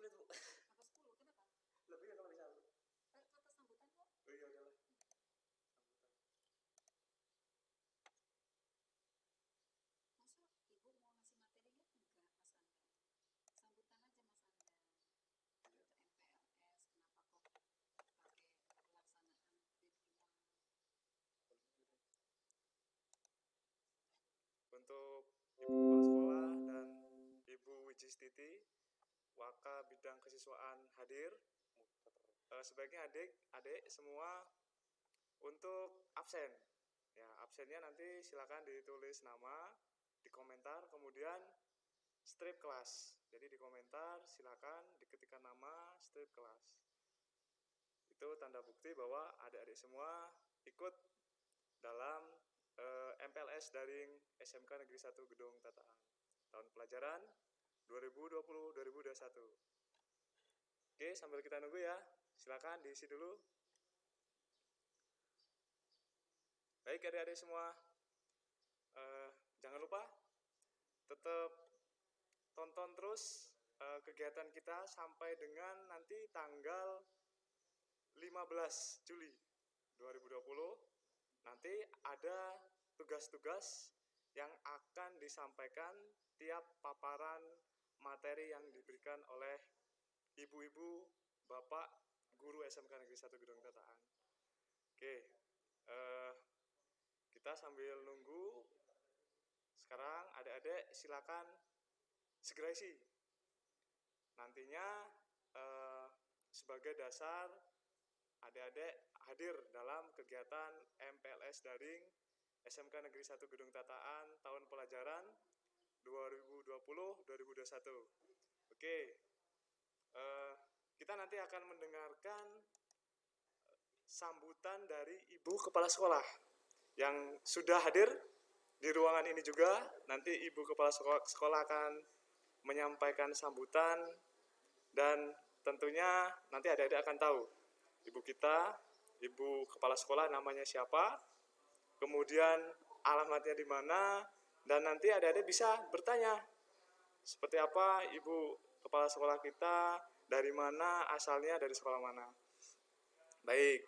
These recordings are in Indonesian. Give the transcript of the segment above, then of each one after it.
sulit, Bu. Apa 10? Kenapa? Lebih ya kalau bisa, Bu. Kata sambutan kok. Oh iya udahlah. Sambutan. Masa Ibu mau ngasih materinya? Enggak, Mas Anda. Sambutan aja Mas Anda. Iya. Untuk MPLS, kenapa kok pakai pelaksanaan review? Untuk Ibu Kepala Sekolah dan Ibu Wijistiti, Waka Bidang Kesiswaan hadir. Sebaiknya adik-adik semua untuk absen. Ya, absennya nanti silakan ditulis nama di komentar, kemudian strip kelas. Jadi di komentar silakan diketikkan nama, strip kelas. Itu tanda bukti bahwa adik-adik semua ikut dalam MPLS daring SMK Negeri 1 Gedung Tataan tahun pelajaran 2020-2021. Oke, sambil kita nunggu ya, silakan diisi dulu. Baik adik-adik semua, jangan lupa tetap tonton terus kegiatan kita sampai dengan nanti tanggal 15 Juli 2020. Nanti ada tugas-tugas yang akan disampaikan tiap paparan materi yang diberikan oleh ibu-ibu, bapak, guru SMK Negeri 1 Gedung Tataan. Oke, kita sambil nunggu. Sekarang adik-adik silakan segera isi. Nantinya sebagai dasar adik-adik hadir dalam kegiatan MPLS daring SMK Negeri 1 Gedung Tataan tahun pelajaran 2020-2021. Oke, kita nanti akan mendengarkan sambutan dari Ibu Kepala Sekolah yang sudah hadir di ruangan ini juga. Nanti Ibu Kepala Sekolah akan menyampaikan sambutan dan tentunya nanti adik-adik akan tahu ibu kita, Ibu Kepala Sekolah namanya siapa, kemudian alamatnya di mana, dan nanti adik-adik bisa bertanya seperti apa Ibu Kepala Sekolah kita, dari mana asalnya, dari sekolah mana. Baik,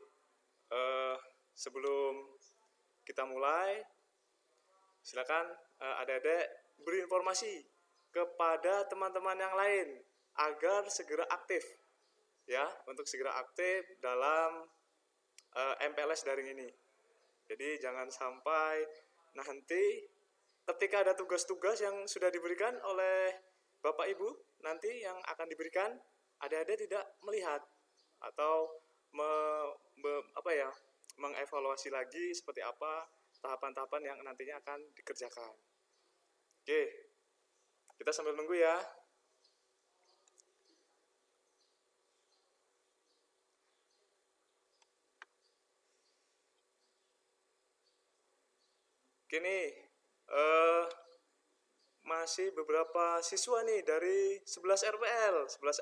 sebelum kita mulai, silakan adik-adik beri informasi kepada teman-teman yang lain agar segera aktif. Ya, untuk segera aktif dalam MPLS daring ini. Jadi jangan sampai nanti ketika ada tugas-tugas yang sudah diberikan oleh Bapak Ibu, nanti yang akan diberikan adik-adik tidak melihat atau mengevaluasi lagi seperti apa tahapan-tahapan yang nantinya akan dikerjakan. Oke, kita sambil nunggu ya. Kini masih beberapa siswa nih dari 11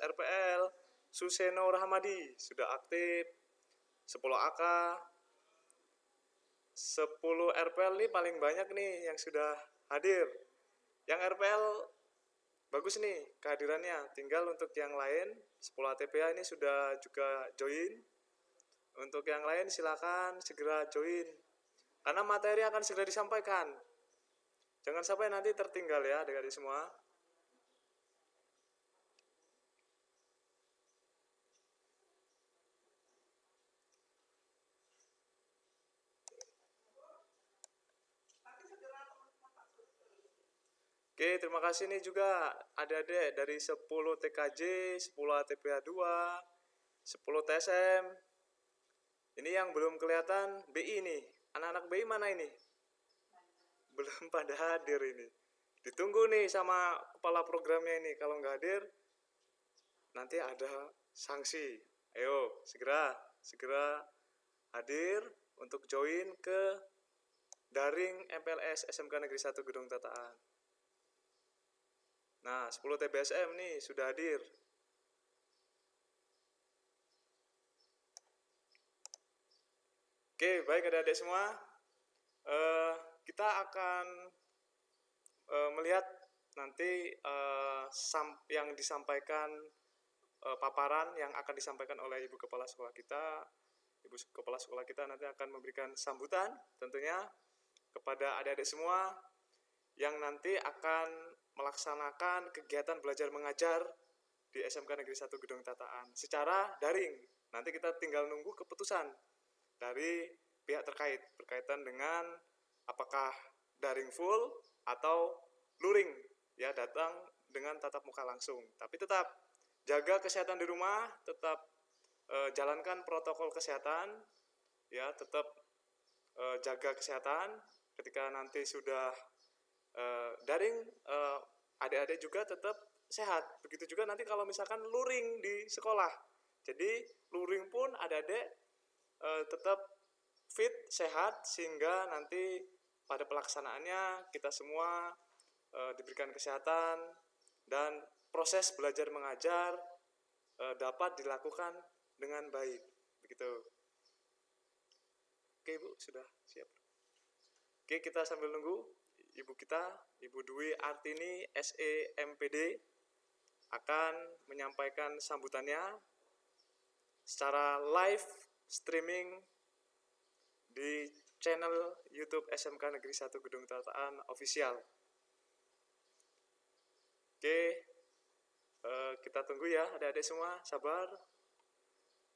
RPL Suseno Rahmadi sudah aktif, 10 AK, 10 RPL nih paling banyak nih yang sudah hadir. Yang RPL bagus nih kehadirannya, tinggal untuk yang lain 10 ATPA ini sudah juga join. Untuk yang lain silakan segera join. Karena materi akan segera disampaikan. Jangan sampai nanti tertinggal ya adik-adik semua. Oke, terima kasih nih juga adik-adik dari 10 TKJ, 10 ATPA 2, 10 TSM. Ini yang belum kelihatan BI nih. Anak-anak BI mana ini? Belum pada hadir ini. Ditunggu nih sama kepala programnya ini. Kalau nggak hadir, nanti ada sanksi. Ayo, segera hadir untuk join ke daring MPLS SMK Negeri 1 Gedung Tataan. Nah, 10 TBSM nih sudah hadir. Oke, baik adik-adik semua. Kita akan melihat nanti yang disampaikan paparan yang akan disampaikan oleh Ibu Kepala Sekolah kita. Ibu Kepala Sekolah kita nanti akan memberikan sambutan tentunya kepada adik-adik semua yang nanti akan melaksanakan kegiatan belajar mengajar di SMK Negeri 1 Gedong Tataan secara daring. Nanti kita tinggal nunggu keputusan dari pihak terkait berkaitan dengan apakah daring full atau luring, ya, datang dengan tatap muka langsung. Tapi tetap jaga kesehatan di rumah, tetap jalankan protokol kesehatan, ya, tetap jaga kesehatan. Ketika nanti sudah daring, adik-adik juga tetap sehat. Begitu juga nanti kalau misalkan luring di sekolah. Jadi luring pun adik-adik tetap fit, sehat, sehingga nanti pada pelaksanaannya kita semua diberikan kesehatan dan proses belajar mengajar dapat dilakukan dengan baik. Begitu. Oke, Ibu, sudah siap. Oke, kita sambil nunggu Ibu kita, Ibu Dwi Artini, SE MPD, akan menyampaikan sambutannya secara live streaming di channel YouTube SMK Negeri 1 Gedong Tataan Official. Oke, kita tunggu ya adik-adik semua, sabar.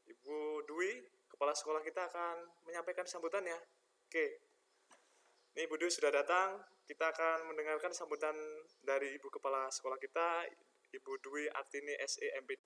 Ibu Dwi, Kepala Sekolah kita akan menyampaikan sambutannya. Oke, ini Ibu Dwi sudah datang. Kita akan mendengarkan sambutan dari Ibu Kepala Sekolah kita, Ibu Dwi Artini, SE MPD.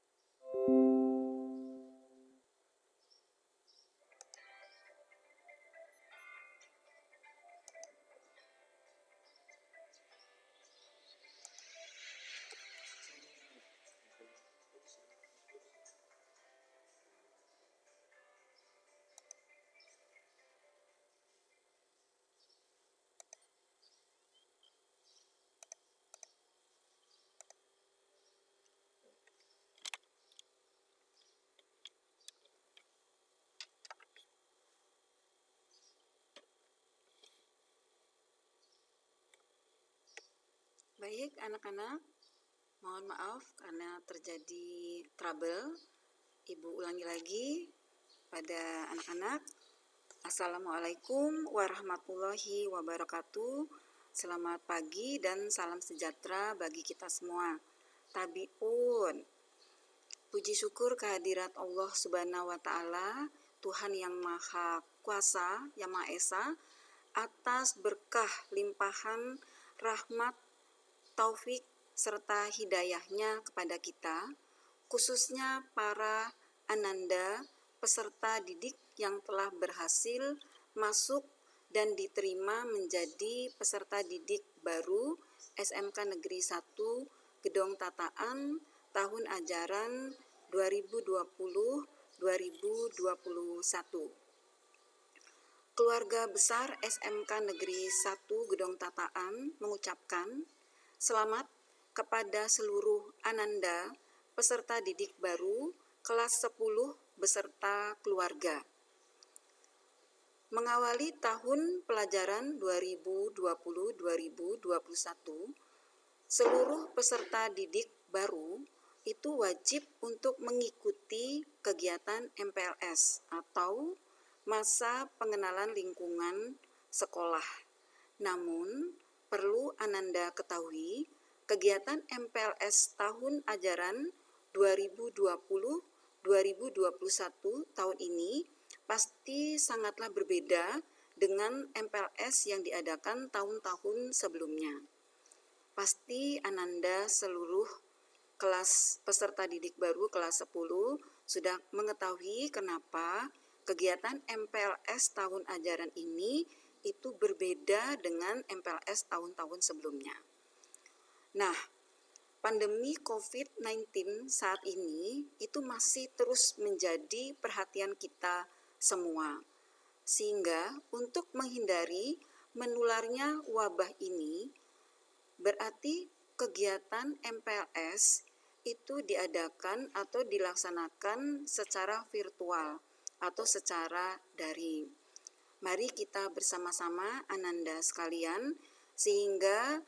Baik, anak-anak, mohon maaf karena terjadi trouble. Ibu ulangi lagi pada anak-anak. Assalamualaikum warahmatullahi wabarakatuh. Selamat pagi dan salam sejahtera bagi kita semua. Tabiun. Puji syukur kehadirat Allah Subhanahu wa Ta'ala, Tuhan yang Maha Kuasa, yang Maha Esa, atas berkah limpahan rahmat, taufik serta hidayahnya kepada kita, khususnya para ananda peserta didik yang telah berhasil masuk dan diterima menjadi peserta didik baru SMK Negeri 1 Gedong Tataan tahun ajaran 2020-2021. Keluarga besar SMK Negeri 1 Gedong Tataan mengucapkan selamat kepada seluruh ananda peserta didik baru kelas 10 beserta keluarga. Mengawali tahun pelajaran 2020-2021, seluruh peserta didik baru itu wajib untuk mengikuti kegiatan MPLS atau masa pengenalan lingkungan sekolah. Namun, perlu ananda ketahui, kegiatan MPLS tahun ajaran 2020-2021 tahun ini pasti sangatlah berbeda dengan MPLS yang diadakan tahun-tahun sebelumnya. Pasti ananda seluruh kelas peserta didik baru kelas 10 sudah mengetahui kenapa kegiatan MPLS tahun ajaran ini itu berbeda dengan MPLS tahun-tahun sebelumnya. Nah, pandemi COVID-19 saat ini itu masih terus menjadi perhatian kita semua. Sehingga untuk menghindari menularnya wabah ini, berarti kegiatan MPLS itu diadakan atau dilaksanakan secara virtual atau secara daring. Mari kita bersama-sama ananda sekalian sehingga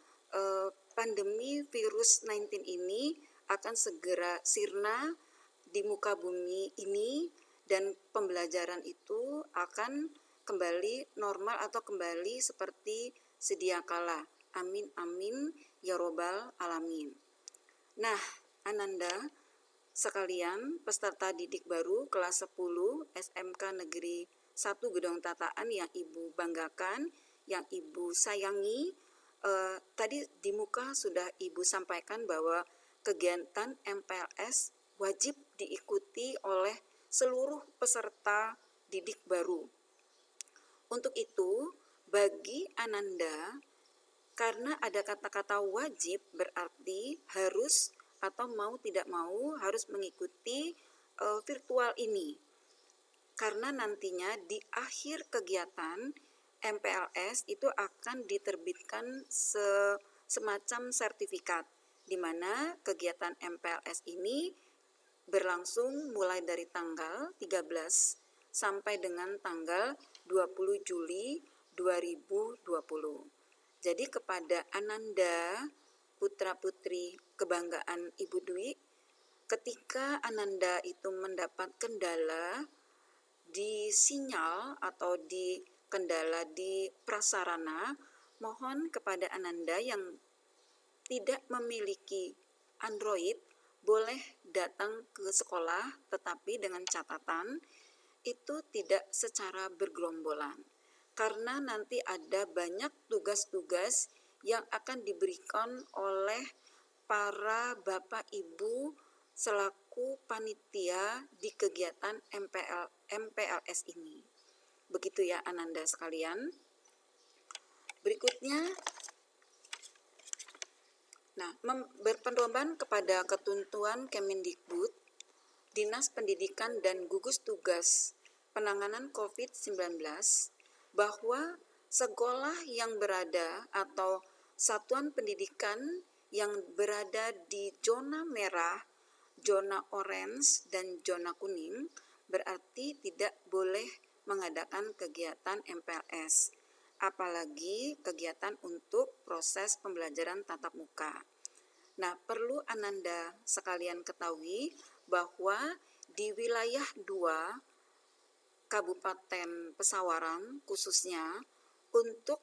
pandemi virus 19 ini akan segera sirna di muka bumi ini dan pembelajaran itu akan kembali normal atau kembali seperti sedia kala. Amin amin ya robbal alamin. Nah, Ananda sekalian, peserta didik baru kelas 10 SMK Negeri 1 Gedong Tataan yang Ibu banggakan, yang Ibu sayangi, tadi di muka sudah Ibu sampaikan bahwa kegiatan MPLS wajib diikuti oleh seluruh peserta didik baru. Untuk itu, bagi Ananda, karena ada kata-kata wajib berarti harus atau mau tidak mau harus mengikuti virtual ini. Karena nantinya di akhir kegiatan MPLS itu akan diterbitkan semacam sertifikat, di mana kegiatan MPLS ini berlangsung mulai dari tanggal 13 sampai dengan tanggal 20 Juli 2020. Jadi kepada Ananda, putra-putri kebanggaan Ibu Dwi, ketika Ananda itu mendapat kendala di sinyal atau di kendala di prasarana, mohon kepada Ananda yang tidak memiliki Android, boleh datang ke sekolah, tetapi dengan catatan itu tidak secara bergerombolan. Karena nanti ada banyak tugas-tugas yang akan diberikan oleh para Bapak Ibu selaku panitia di kegiatan MPLS ini. Begitu ya Ananda sekalian. Berikutnya, berpedoman kepada ketentuan Kemendikbud, Dinas Pendidikan dan Gugus Tugas Penanganan COVID-19, bahwa sekolah yang berada atau satuan pendidikan yang berada di zona merah, zona orange, dan zona kuning berarti tidak boleh mengadakan kegiatan MPLS, apalagi kegiatan untuk proses pembelajaran tatap muka. Nah, perlu Ananda sekalian ketahui bahwa di wilayah 2 Kabupaten Pesawaran khususnya untuk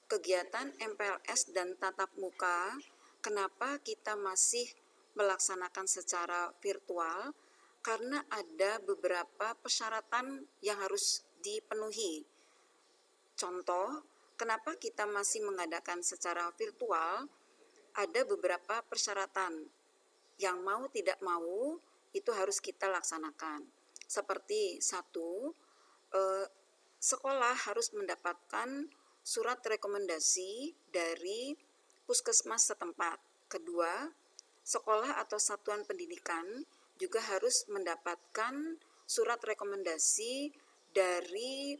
kegiatan MPLS dan tatap muka, kenapa kita masih melaksanakan secara virtual? Karena ada beberapa persyaratan yang harus dipenuhi. Contoh, kenapa kita masih mengadakan secara virtual? Ada beberapa persyaratan yang mau tidak mau itu harus kita laksanakan. Seperti 1, sekolah harus mendapatkan surat rekomendasi dari puskesmas setempat. Kedua, sekolah atau satuan pendidikan juga harus mendapatkan surat rekomendasi dari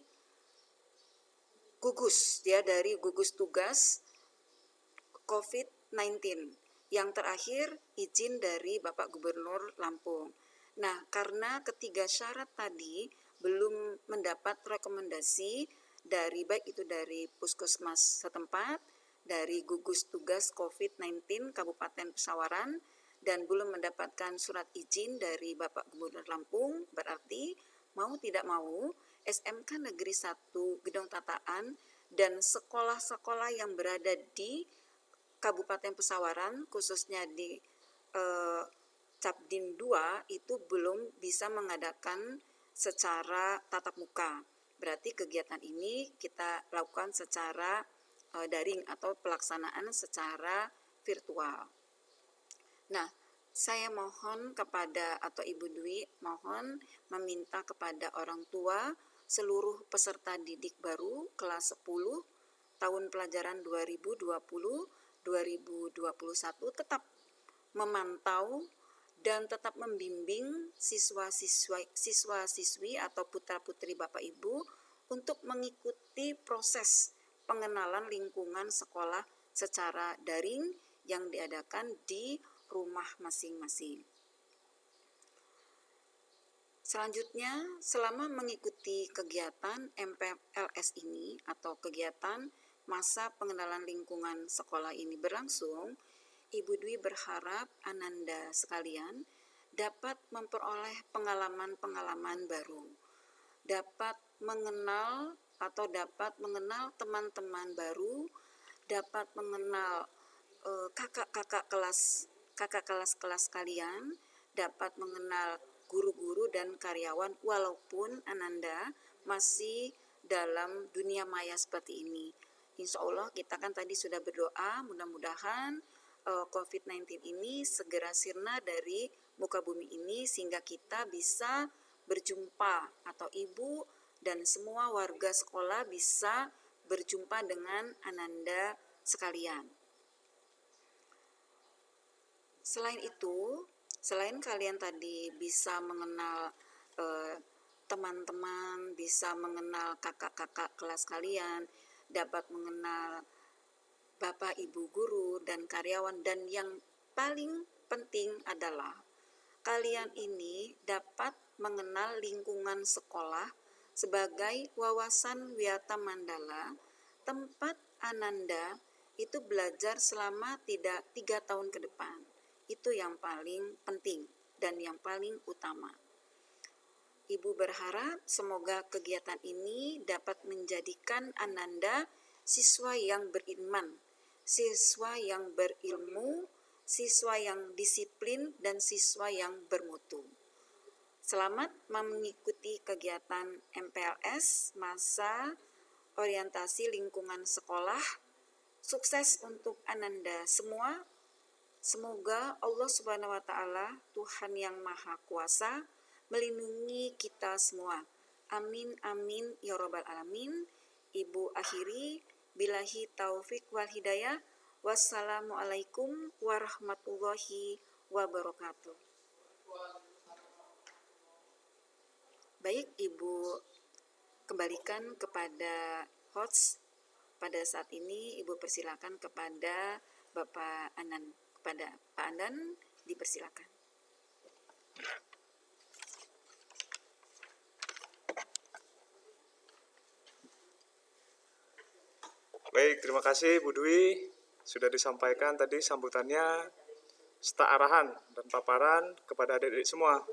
gugus, dari gugus tugas COVID-19. Yang terakhir, izin dari Bapak Gubernur Lampung. Nah, karena ketiga syarat tadi belum mendapat rekomendasi dari baik itu dari puskesmas setempat, dari gugus tugas COVID-19 Kabupaten Pesawaran, dan belum mendapatkan surat izin dari Bapak Gubernur Lampung, berarti mau tidak mau SMK Negeri 1 Gedong Tataan dan sekolah-sekolah yang berada di Kabupaten Pesawaran, khususnya di Capdin 2 itu belum bisa mengadakan secara tatap muka. Berarti kegiatan ini kita lakukan secara daring atau pelaksanaan secara virtual. Nah, saya mohon kepada atau Ibu Dwi mohon meminta kepada orang tua seluruh peserta didik baru kelas 10 tahun pelajaran 2020-2021 tetap memantau dan tetap membimbing siswa-siswi atau putra-putri Bapak Ibu untuk mengikuti proses pengenalan lingkungan sekolah secara daring yang diadakan di rumah masing-masing. Selanjutnya, selama mengikuti kegiatan MPLS ini atau kegiatan masa pengenalan lingkungan sekolah ini berlangsung, Ibu Dwi berharap Ananda sekalian dapat memperoleh pengalaman-pengalaman baru, dapat mengenal teman-teman baru, dapat mengenal kakak kelas kalian, dapat mengenal guru-guru dan karyawan walaupun Ananda masih dalam dunia maya seperti ini. Insya Allah kita kan tadi sudah berdoa, mudah-mudahan COVID-19 ini segera sirna dari muka bumi ini sehingga kita bisa berjumpa atau ibu dan semua warga sekolah bisa berjumpa dengan Ananda sekalian. Selain itu, selain kalian tadi bisa mengenal teman-teman, bisa mengenal kakak-kakak kelas kalian, dapat mengenal bapak ibu guru dan karyawan, dan yang paling penting adalah kalian ini dapat mengenal lingkungan sekolah sebagai wawasan Wiyata Mandala, tempat Ananda itu belajar selama 3 tahun ke depan. Itu yang paling penting dan yang paling utama. Ibu berharap semoga kegiatan ini dapat menjadikan Ananda siswa yang beriman, siswa yang berilmu, siswa yang disiplin, dan siswa yang bermutu. Selamat mengikuti kegiatan MPLS masa orientasi lingkungan sekolah. Sukses untuk Ananda semua. Semoga Allah Subhanahu wa Ta'ala, Tuhan yang Maha Kuasa, melindungi kita semua. Amin amin ya rabbal alamin. Ibu akhiri, billahi taufik wal hidayah. Wassalamualaikum warahmatullahi wabarakatuh. Baik, Ibu kembalikan kepada host. Pada saat ini Ibu persilakan kepada Bapak Anan. Kepada Pak Andan dipersilakan. Baik, terima kasih Bu Dwi. Sudah disampaikan tadi sambutannya serta arahan dan paparan kepada adik-adik semua.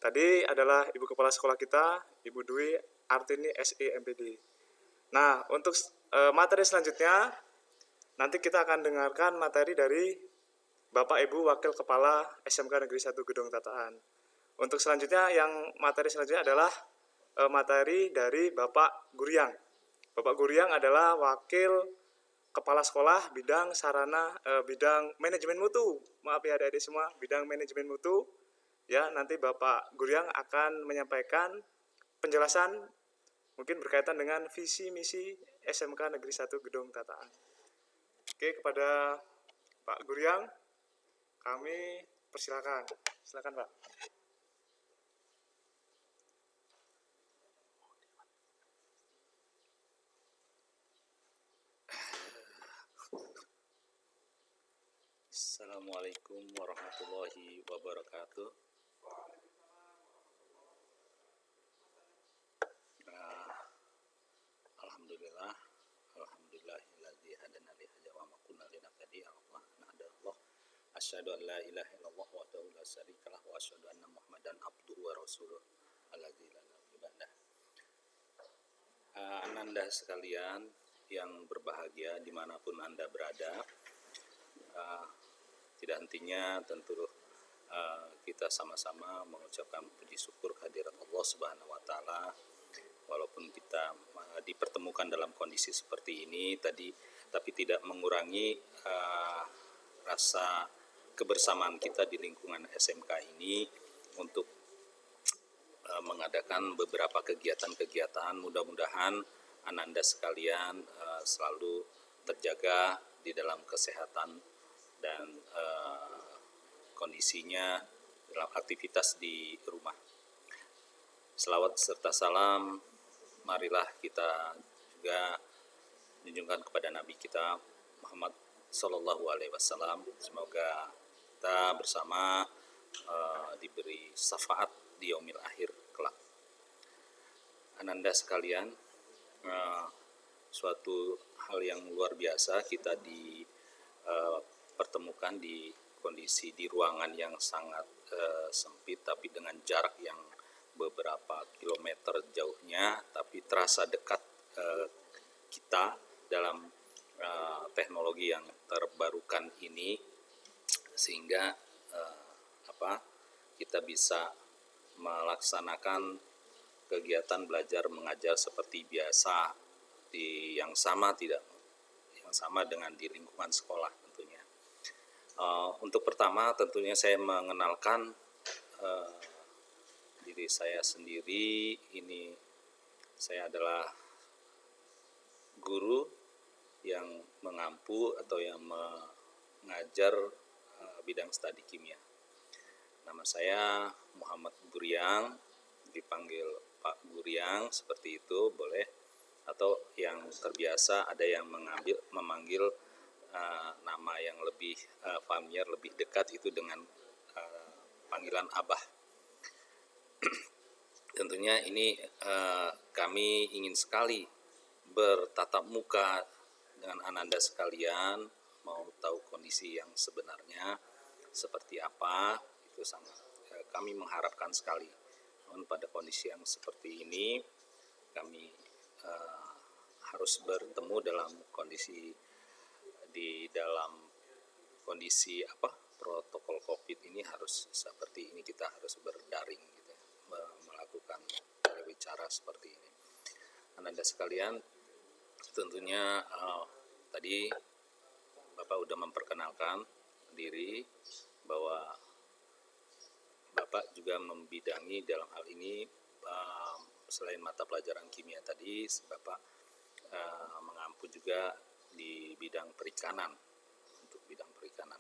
Tadi adalah Ibu Kepala Sekolah kita, Ibu Dwi Artini SE MPD. Nah, untuk materi selanjutnya, nanti kita akan dengarkan materi dari Bapak Ibu Wakil Kepala SMK Negeri 1 Gedong Tataan. Untuk selanjutnya, materi selanjutnya adalah materi dari Bapak Guryang. Bapak Guryang adalah Wakil Kepala Sekolah bidang bidang manajemen mutu. Maaf ya adik-adik semua, bidang manajemen mutu. Ya, nanti Bapak Guryang akan menyampaikan penjelasan mungkin berkaitan dengan visi misi SMK Negeri 1 Gedong Tataan. Oke, kepada Pak Guryang, kami persilakan. Silakan, Pak. Assalamualaikum warahmatullahi wabarakatuh. Alhamdulillahilladzi hadana li hadza wa ma kunna linahtadiya Allah. Asyhadu an la ilaha illallah wahdahu la syarika lah wa asyhadu anna Muhammadan abduhu wa rasuluh alladzi la nabiyya ba'dah. Ananda sekalian yang berbahagia dimanapun Anda berada, tidak hentinya tentu kita sama-sama mengucapkan puji syukur kehadirat Allah Subhanahu wa Ta'ala. Walaupun kita dipertemukan dalam kondisi seperti ini tapi tidak mengurangi rasa kebersamaan kita di lingkungan SMK ini untuk mengadakan beberapa kegiatan-kegiatan. Mudah-mudahan Ananda sekalian selalu terjaga di dalam kesehatan dan kondisinya dalam aktivitas di rumah. Selawat serta salam marilah kita juga junjungkan kepada Nabi kita Muhammad Sallallahu Alaihi Wasallam. Semoga kita bersama diberi syafaat di yaumil akhir kelak. Ananda sekalian, suatu hal yang luar biasa kita dipertemukan di kondisi di ruangan yang sangat sempit tapi dengan jarak yang beberapa kilometer jauhnya, tapi terasa dekat kita dalam teknologi yang terbarukan ini, sehingga kita bisa melaksanakan kegiatan belajar mengajar seperti biasa yang sama dengan di lingkungan sekolah tentunya. Untuk pertama tentunya saya mengenalkan diri saya sendiri. Ini saya adalah guru yang mengampu atau yang mengajar bidang studi kimia. Nama saya Muhammad Guryang, dipanggil Pak Guryang, seperti itu boleh, atau yang terbiasa ada yang memanggil nama yang lebih familiar, lebih dekat itu dengan panggilan Abah. Tentunya ini kami ingin sekali bertatap muka dengan Ananda sekalian, mau tahu kondisi yang sebenarnya seperti apa. Itu sangat kami mengharapkan sekali. Namun pada kondisi yang seperti ini kami harus bertemu dalam kondisi protokol COVID ini harus seperti ini, kita harus berdaring gitu, melakukan bicara seperti ini. Ananda sekalian, tentunya tadi Bapak sudah memperkenalkan diri bahwa Bapak juga membidangi dalam hal ini, selain mata pelajaran kimia tadi, Bapak mengampu juga di bidang perikanan, untuk bidang perikanan.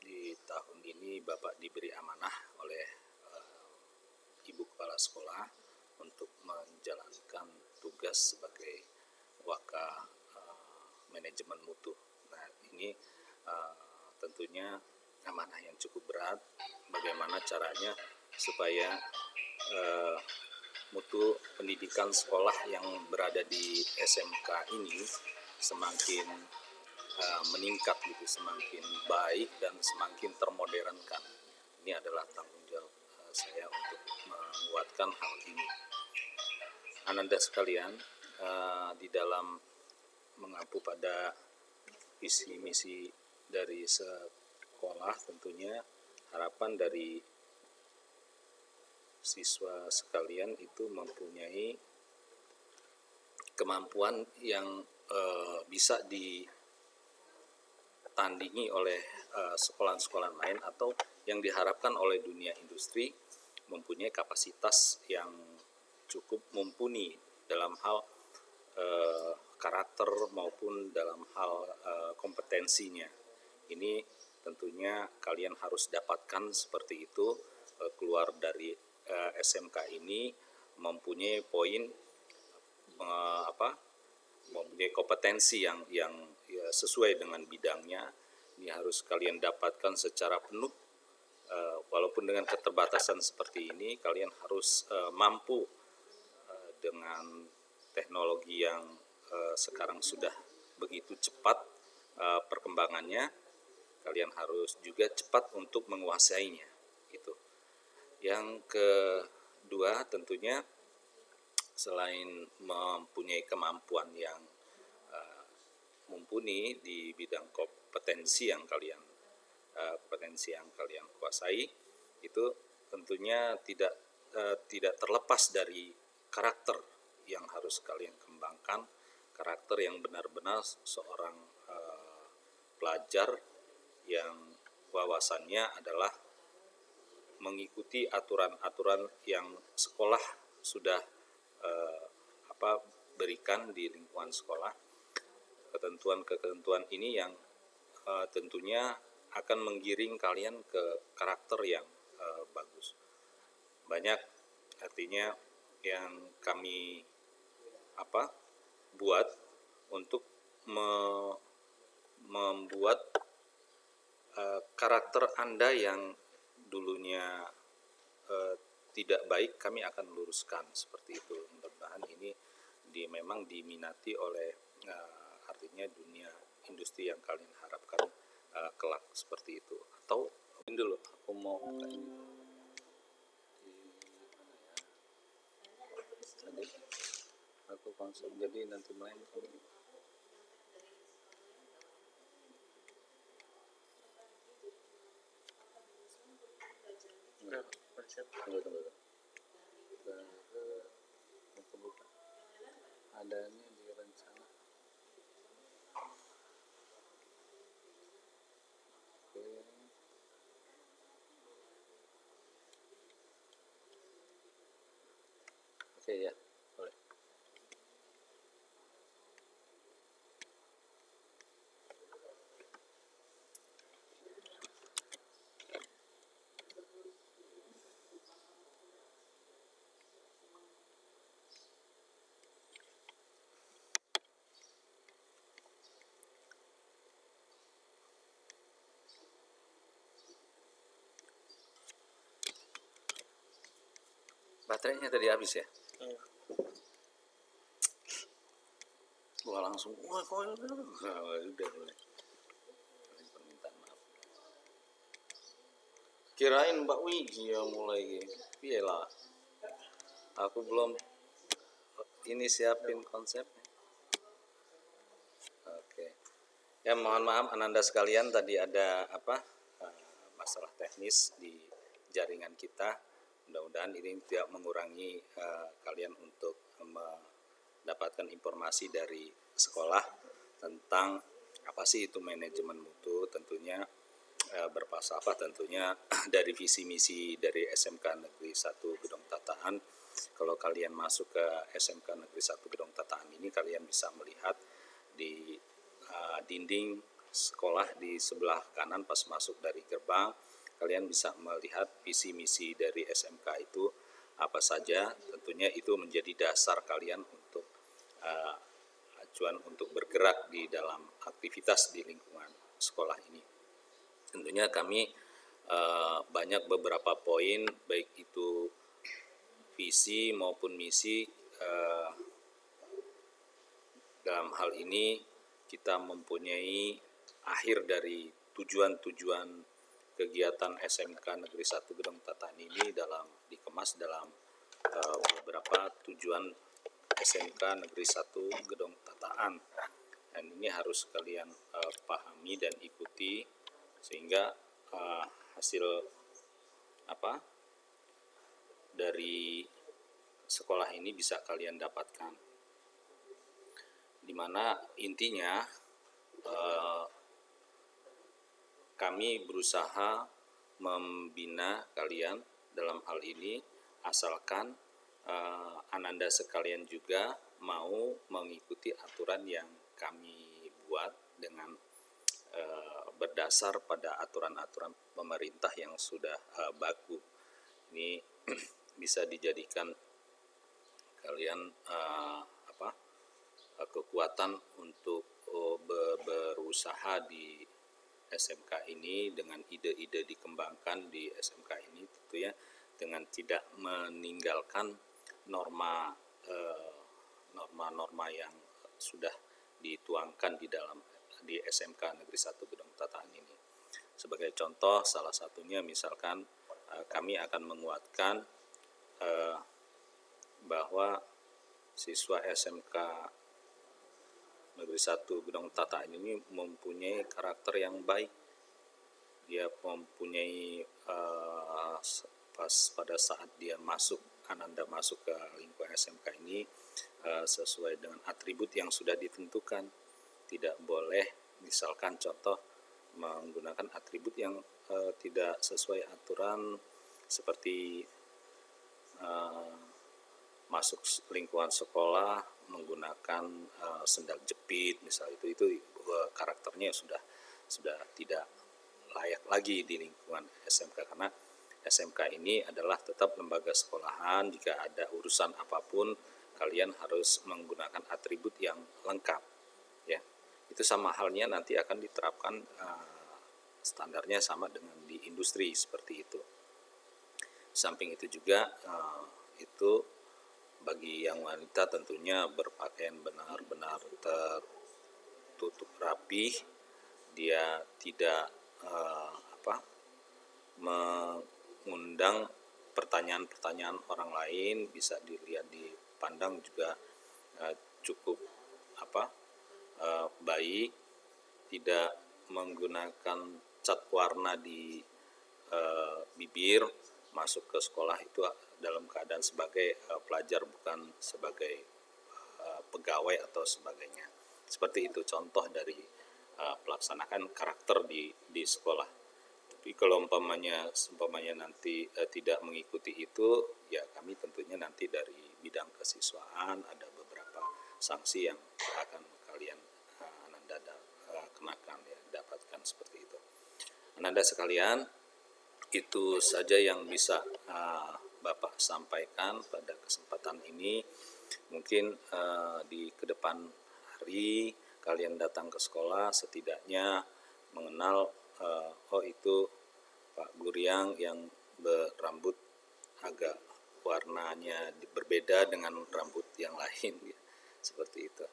Di tahun ini Bapak diberi amanah oleh Ibu Kepala Sekolah untuk menjalankan tugas sebagai Waka Manajemen Mutu. Nah, ini tentunya amanah yang cukup berat. Bagaimana caranya supaya mutu pendidikan sekolah yang berada di SMK ini semakin meningkat gitu, semakin baik dan semakin termodernkan. Ini adalah tanggung jawab saya untuk menguatkan hal ini. Ananda sekalian, di dalam mengampu pada visi misi dari sekolah, tentunya harapan dari siswa sekalian itu mempunyai kemampuan yang bisa ditandingi oleh sekolah-sekolah lain, atau yang diharapkan oleh dunia industri, mempunyai kapasitas yang cukup mumpuni dalam hal karakter maupun dalam hal kompetensinya. Ini tentunya kalian harus dapatkan seperti itu. Keluar dari SMK ini mempunyai poin mempunyai kompetensi yang sesuai dengan bidangnya. Ini harus kalian dapatkan secara penuh. Walaupun dengan keterbatasan seperti ini, kalian harus mampu dengan teknologi yang sekarang sudah begitu cepat perkembangannya. Kalian harus juga cepat untuk menguasainya. Itu. Yang kedua, tentunya selain mempunyai kemampuan yang mumpuni di bidang kompetensi yang kalian kuasai, itu tentunya tidak terlepas dari karakter yang harus kalian kembangkan, karakter yang benar-benar seorang pelajar yang wawasannya adalah mengikuti aturan-aturan yang sekolah sudah berikan di lingkungan sekolah. Ketentuan-ketentuan ini yang tentunya akan menggiring kalian ke karakter yang bagus. Banyak artinya yang kami buat untuk membuat karakter Anda yang dulunya tidak baik, kami akan luruskan seperti itu. Mudah-mudahan ini memang diminati oleh artinya dunia industri yang kalian harapkan kelak seperti itu. Atau ini dulu aku mau buka ini tadi aku konsep, jadi nanti main tunggu. Aku buka adanya di rencana. Oke. Oke ya, boleh. Baterainya tadi habis ya? Wah langsung, wah kok udah mulai. Permintaan maaf. Kirain Mbak Wiji yang mulai piyelah. Aku belum ini siapin konsepnya. Oke. Ya mohon maaf Ananda sekalian, tadi ada masalah teknis di jaringan kita. Mudah-mudahan ini tidak mengurangi kalian untuk mendapatkan informasi dari sekolah tentang apa sih itu manajemen mutu. Tentunya berfalsafah tentunya dari visi misi dari SMK Negeri 1 Gedong Tataan. Kalau kalian masuk ke SMK Negeri 1 Gedong Tataan ini, kalian bisa melihat di dinding sekolah di sebelah kanan pas masuk dari gerbang, kalian bisa melihat visi misi dari SMK itu apa saja. Tentunya itu menjadi dasar kalian untuk acuan untuk bergerak di dalam aktivitas di lingkungan sekolah ini. Tentunya kami banyak beberapa poin, baik itu visi maupun misi. Dalam hal ini kita mempunyai akhir dari tujuan-tujuan kegiatan SMK Negeri 1 Gedong Tataan ini dikemas dalam beberapa tujuan SMK Negeri 1 Gedong Tataan. Dan ini harus kalian pahami dan ikuti sehingga hasil dari sekolah ini bisa kalian dapatkan. Dimana intinya kami berusaha membina kalian dalam hal ini, asalkan Ananda sekalian juga mau mengikuti aturan yang kami buat dengan berdasar pada aturan-aturan pemerintah yang sudah baku. Ini bisa dijadikan kalian kekuatan untuk berusaha di SMK ini, dengan ide-ide dikembangkan di SMK ini tentunya dengan tidak meninggalkan norma-norma yang sudah dituangkan di SMK Negeri 1 Gedong Tataan ini. Sebagai contoh, salah satunya misalkan kami akan menguatkan bahwa siswa SMK Negeri 1 Gedong Tataan ini mempunyai karakter yang baik. Dia mempunyai pada saat dia Ananda masuk ke lingkungan SMK ini sesuai dengan atribut yang sudah ditentukan. Tidak boleh misalkan contoh menggunakan atribut yang tidak sesuai aturan, seperti masuk lingkungan sekolah menggunakan sendal jepit misalnya, itu karakternya sudah tidak layak lagi di lingkungan SMK, karena SMK ini adalah tetap lembaga sekolahan. Jika ada urusan apapun kalian harus menggunakan atribut yang lengkap ya. Itu sama halnya nanti akan diterapkan standarnya sama dengan di industri seperti itu. Samping itu juga itu bagi yang wanita tentunya berpakaian benar-benar tertutup rapih dia tidak mengundang pertanyaan-pertanyaan orang lain, bisa dilihat dipandang juga cukup baik, tidak menggunakan cat warna di bibir, masuk ke sekolah itu dalam keadaan sebagai pelajar, bukan sebagai pegawai atau sebagainya. Seperti itu contoh dari pelaksanakan karakter di sekolah. Tapi kalau umpamanya nanti tidak mengikuti itu, ya kami tentunya nanti dari bidang kesiswaan ada beberapa sanksi yang akan kalian Ananda kenakan, ya, dapatkan seperti itu. Ananda sekalian, itu saja yang bisa Bapak sampaikan pada kesempatan ini. Mungkin di kedepan hari kalian datang ke sekolah setidaknya mengenal itu Pak Guryang yang berambut agak warnanya berbeda dengan rambut yang lain, ya. Seperti itu.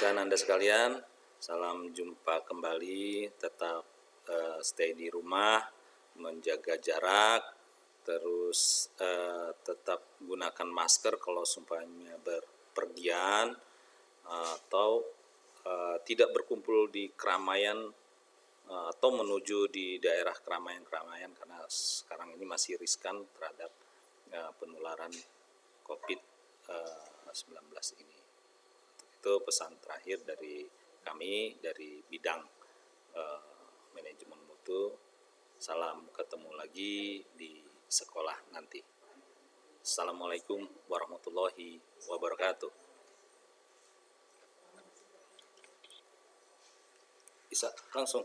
Dan Anda sekalian, salam jumpa kembali, tetap stay di rumah, menjaga jarak, terus tetap gunakan masker kalau sumpahnya berpergian, atau tidak berkumpul di keramaian atau menuju di daerah keramaian-keramaian, karena sekarang ini masih riskan terhadap penularan COVID-19 ini. Itu pesan terakhir dari kami dari bidang manajemen mutu. Salam ketemu lagi di sekolah nanti. Assalamualaikum warahmatullahi wabarakatuh. Bisa langsung.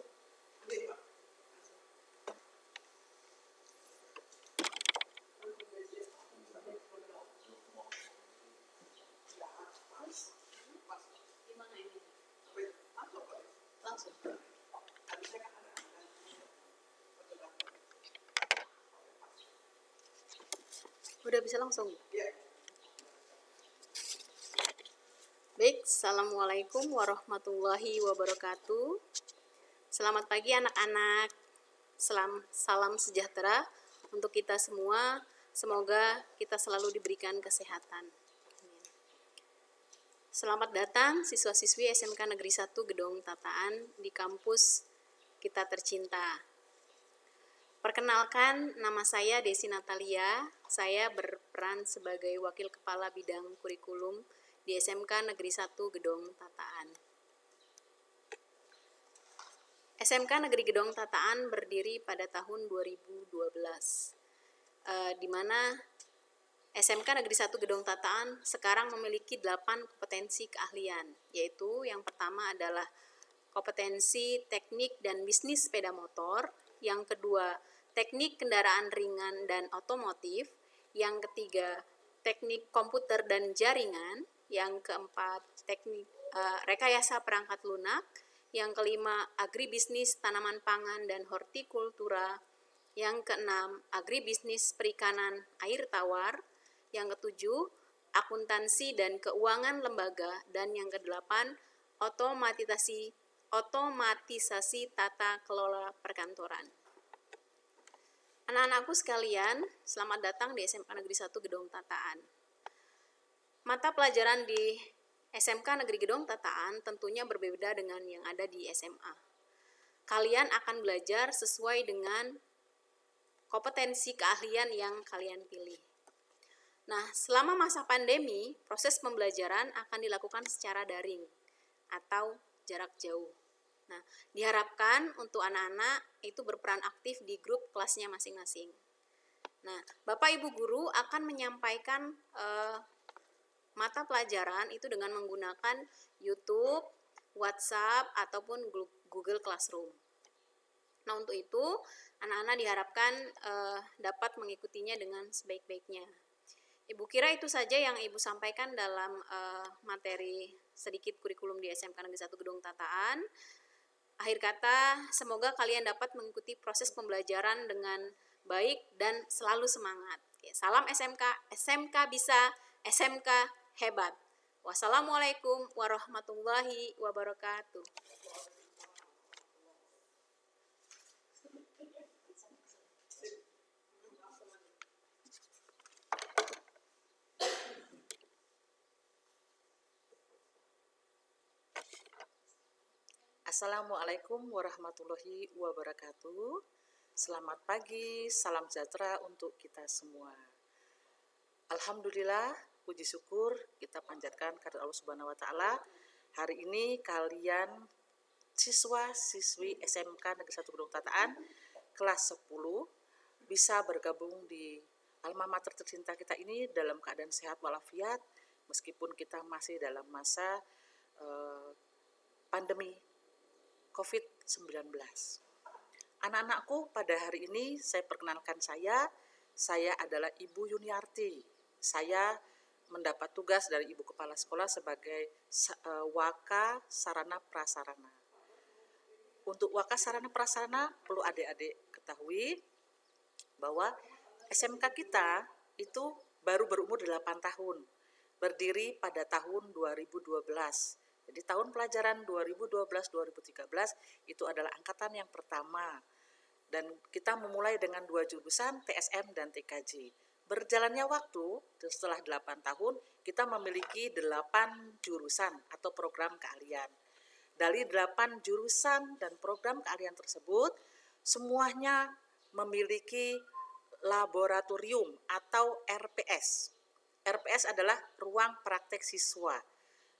Udah bisa langsung. Baik, Assalamualaikum warahmatullahi wabarakatuh. Selamat pagi anak-anak. Salam sejahtera untuk kita semua. Semoga kita selalu diberikan kesehatan. Selamat datang siswa-siswi SMK Negeri 1 Gedong Tataan di kampus kita tercinta. Perkenalkan, nama saya Desi Natalia. Saya berperan sebagai Wakil Kepala Bidang Kurikulum di SMK Negeri 1 Gedong Tataan. SMK Negeri Gedong Tataan berdiri pada tahun 2012, di mana SMK Negeri 1 Gedong Tataan sekarang memiliki 8 kompetensi keahlian, yaitu yang pertama adalah kompetensi teknik dan bisnis sepeda motor, yang kedua teknik kendaraan ringan dan otomotif, yang ketiga teknik komputer dan jaringan, yang keempat teknik rekayasa perangkat lunak, yang kelima agribisnis tanaman pangan dan hortikultura, yang keenam agribisnis perikanan air tawar, yang ketujuh akuntansi dan keuangan lembaga, dan yang kedelapan otomatisasi tata kelola perkantoran. Anak-anakku sekalian, selamat datang di SMK Negeri 1 Gedong Tataan. Mata pelajaran di SMK Negeri Gedong Tataan tentunya berbeda dengan yang ada di SMA. Kalian akan belajar sesuai dengan kompetensi keahlian yang kalian pilih. Nah, selama masa pandemi, proses pembelajaran akan dilakukan secara daring atau jarak jauh. Nah, diharapkan untuk anak-anak itu berperan aktif di grup kelasnya masing-masing. Nah, Bapak Ibu Guru akan menyampaikan mata pelajaran itu dengan menggunakan YouTube, WhatsApp, ataupun Google Classroom. Nah, untuk itu, anak-anak diharapkan dapat mengikutinya dengan sebaik-baiknya. Ibu kira itu saja yang Ibu sampaikan dalam materi sedikit kurikulum di SMK Negeri 1 Gedong Tataan. Akhir kata, semoga kalian dapat mengikuti proses pembelajaran dengan baik dan selalu semangat. Salam SMK, SMK bisa, SMK hebat. Wassalamualaikum warahmatullahi wabarakatuh. Assalamualaikum warahmatullahi wabarakatuh. Selamat pagi, salam sejahtera untuk kita semua. Alhamdulillah, puji syukur kita panjatkan kepada Allah Subhanahu wa taala. Hari ini kalian siswa-siswi SMK Negeri 1 Gedong Tataan kelas 10 bisa bergabung di alma mater tercinta kita ini dalam keadaan sehat walafiat meskipun kita masih dalam masa pandemi COVID-19. Anak-anakku, pada hari ini saya perkenalkan saya adalah Ibu Yuniarti. Saya mendapat tugas dari Ibu Kepala Sekolah sebagai Waka Sarana Prasarana. Untuk Waka Sarana Prasarana perlu adik-adik ketahui bahwa SMK kita itu baru berumur 8 tahun, berdiri pada tahun 2012. Jadi tahun pelajaran 2012-2013 itu adalah angkatan yang pertama. Dan kita memulai dengan 2 jurusan, TSM dan TKJ. Berjalannya waktu, setelah 8 tahun, kita memiliki 8 jurusan atau program keahlian. Dari 8 jurusan dan program keahlian tersebut, semuanya memiliki laboratorium atau RPS. RPS adalah ruang praktek siswa,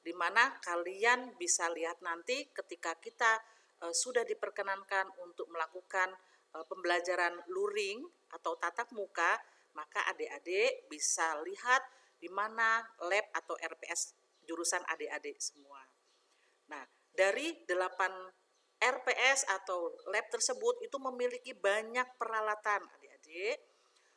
di mana kalian bisa lihat nanti ketika kita sudah diperkenankan untuk melakukan pembelajaran luring atau tatap muka, maka adik-adik bisa lihat di mana lab atau RPS jurusan adik-adik semua. Nah, dari 8 RPS atau lab tersebut itu memiliki banyak peralatan adik-adik.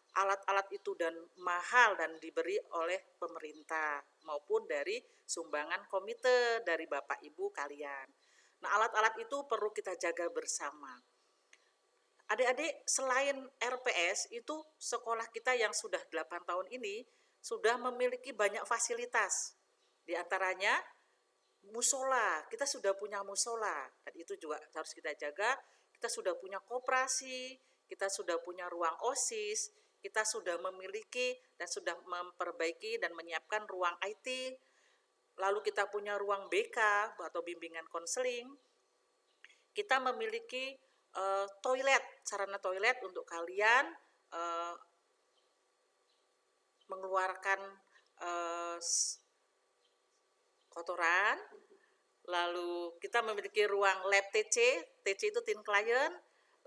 Alat-alat itu dan mahal dan diberi oleh pemerintah maupun dari sumbangan komite dari Bapak Ibu kalian. Nah, alat-alat itu perlu kita jaga bersama. Adik-adik, selain RPS itu sekolah kita yang sudah 8 tahun ini sudah memiliki banyak fasilitas. Di antaranya musola, kita sudah punya musola dan itu juga harus kita jaga. Kita sudah punya koperasi, kita sudah punya ruang OSIS, kita sudah memiliki dan sudah memperbaiki dan menyiapkan ruang IT. Lalu kita punya ruang BK atau bimbingan konseling. Kita memiliki toilet, sarana toilet untuk kalian mengeluarkan kotoran. Lalu kita memiliki ruang lab TC itu thin client.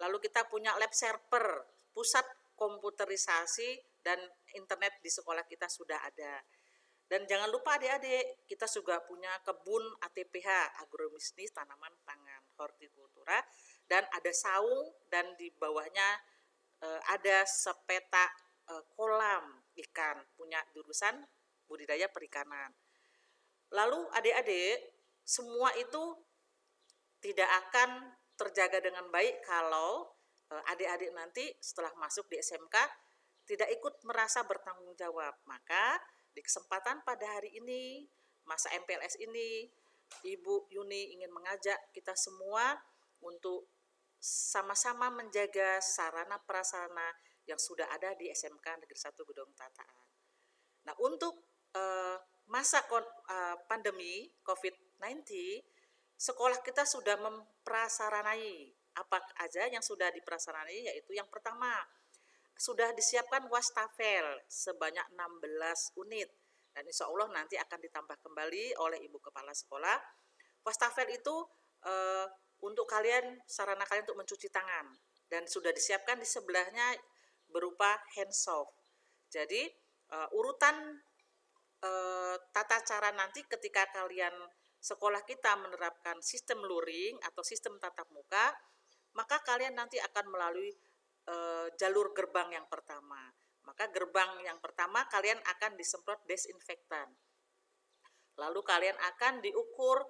Lalu kita punya lab server, pusat komputerisasi dan internet di sekolah kita sudah ada. Dan jangan lupa adik-adik, kita juga punya kebun ATPH, agrobisnis tanaman pangan, hortikultura, dan ada saung dan di bawahnya ada sepeta kolam ikan, punya jurusan budidaya perikanan. Lalu adik-adik, semua itu tidak akan terjaga dengan baik kalau adik-adik nanti setelah masuk di SMK tidak ikut merasa bertanggung jawab. Maka di kesempatan pada hari ini, masa MPLS ini, Ibu Yuni ingin mengajak kita semua untuk sama-sama menjaga sarana prasarana yang sudah ada di SMK Negeri 1 Gedong Tataan. Nah, untuk masa pandemi COVID-19, sekolah kita sudah memprasaranai apa aja yang sudah diprasaranai, yaitu yang pertama, sudah disiapkan wastafel sebanyak 16 unit dan insya Allah nanti akan ditambah kembali oleh Ibu Kepala Sekolah. Wastafel itu untuk kalian, sarana kalian untuk mencuci tangan dan sudah disiapkan di sebelahnya berupa hand soap. Jadi urutan tata cara nanti ketika kalian sekolah kita menerapkan sistem luring atau sistem tatap muka, maka kalian nanti akan melalui jalur gerbang yang pertama. Maka gerbang yang pertama kalian akan disemprot desinfektan. Lalu kalian akan diukur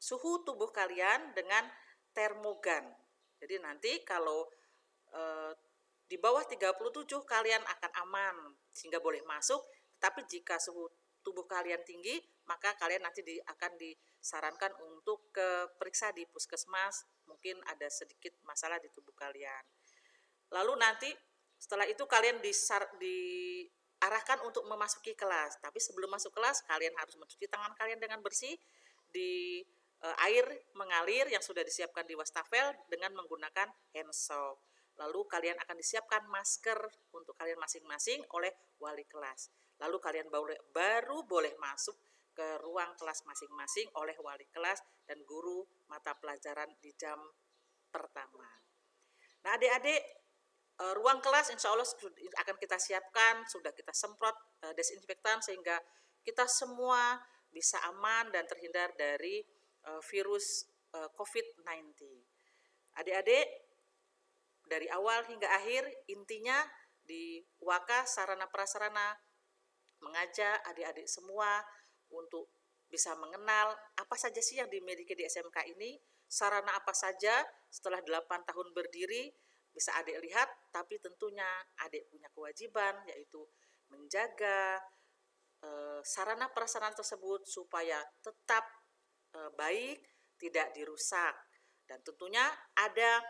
suhu tubuh kalian dengan termogan. Jadi nanti kalau di bawah 37 kalian akan aman sehingga boleh masuk. Tapi jika suhu tubuh kalian tinggi, maka kalian nanti akan disarankan untuk periksa di puskesmas. Mungkin ada sedikit masalah di tubuh kalian. Lalu nanti setelah itu kalian diarahkan untuk memasuki kelas. Tapi sebelum masuk kelas, kalian harus mencuci tangan kalian dengan bersih di air mengalir yang sudah disiapkan di wastafel dengan menggunakan hand soap. Lalu kalian akan disiapkan masker untuk kalian masing-masing oleh wali kelas. Lalu kalian baru boleh masuk ke ruang kelas masing-masing oleh wali kelas dan guru mata pelajaran di jam pertama. Nah, adik-adik, ruang kelas insya Allah akan kita siapkan, sudah kita semprot desinfektan sehingga kita semua bisa aman dan terhindar dari virus COVID-19. Adik-adik, dari awal hingga akhir intinya di Waka sarana prasarana mengajak adik-adik semua untuk bisa mengenal apa saja sih yang dimiliki di SMK ini, sarana apa saja setelah 8 tahun berdiri bisa adik lihat, tapi tentunya adik punya kewajiban yaitu menjaga sarana prasarana tersebut supaya tetap baik, tidak dirusak. Dan tentunya ada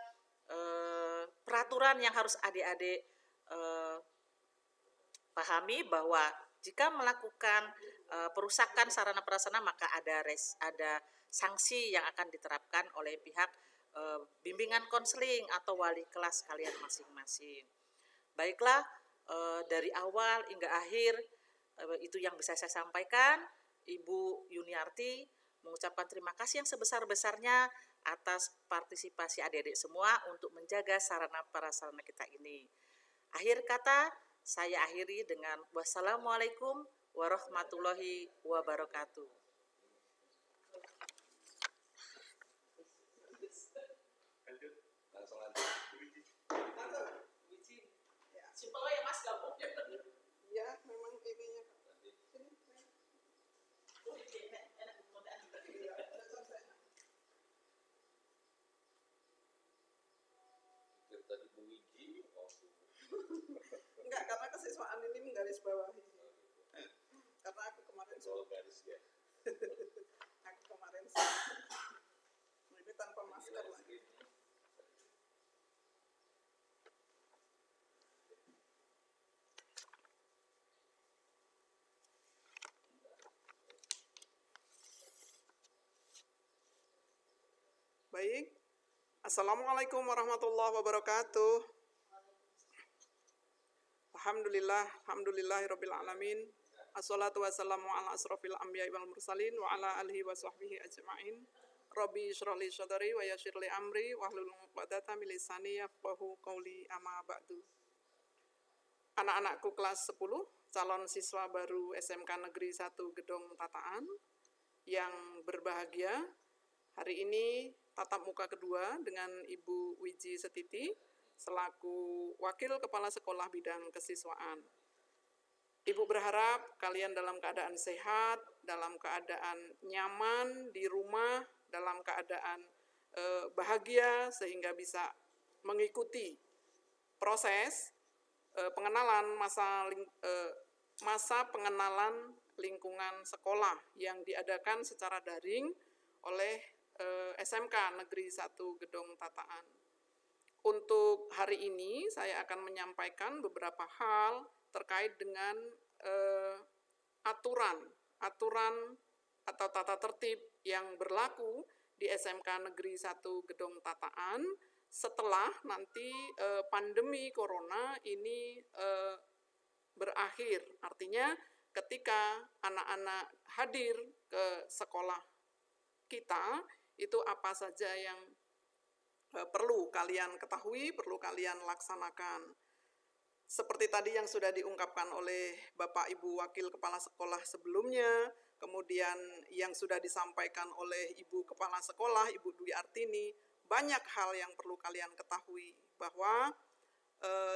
peraturan yang harus adik-adik pahami bahwa jika melakukan perusakan sarana prasarana maka ada sanksi yang akan diterapkan oleh pihak bimbingan konseling atau wali kelas kalian masing-masing. Baiklah, dari awal hingga akhir itu yang bisa saya sampaikan. Ibu Yuniarti mengucapkan terima kasih yang sebesar-besarnya atas partisipasi adik-adik semua untuk menjaga sarana prasarana kita ini. Akhir kata, saya akhiri dengan wassalamualaikum warahmatullahi wabarakatuh. Simpel ya Mas, gabung ya. Ya, memang ininya. Enggak, karena kesiswaan ini menggarisbawahi. Karena aku kemarin aku kemarin ini tanpa masker lagi. Baik. Assalamualaikum warahmatullahi wabarakatuh. Alhamdulillahirabbil alamin. Assalatu wassalamu ala asrofil anbiya'i wal mursalin wa ala alihi wa sahbihi ajma'in. Rabbi shrah li sadri wa yassir li amri wahlul 'uqdatam min lisani yafqahu qawli, amma ba'du. Anak-anakku kelas 10, calon siswa baru SMK Negeri 1 Gedong Tataan yang berbahagia. Hari ini tatap muka kedua dengan Ibu Wiji Setiti selaku Wakil Kepala Sekolah Bidang Kesiswaan. Ibu berharap kalian dalam keadaan sehat, dalam keadaan nyaman di rumah, dalam keadaan bahagia sehingga bisa mengikuti proses pengenalan masa pengenalan lingkungan sekolah yang diadakan secara daring oleh SMK Negeri 1 Gedong Tataan. Untuk hari ini saya akan menyampaikan beberapa hal terkait dengan aturan atau tata tertib yang berlaku di SMK Negeri 1 Gedong Tataan setelah nanti pandemi corona ini berakhir. Artinya ketika anak-anak hadir ke sekolah kita, itu apa saja yang perlu kalian ketahui, perlu kalian laksanakan. Seperti tadi yang sudah diungkapkan oleh Bapak Ibu Wakil Kepala Sekolah sebelumnya, kemudian yang sudah disampaikan oleh Ibu Kepala Sekolah, Ibu Dwi Artini, banyak hal yang perlu kalian ketahui bahwa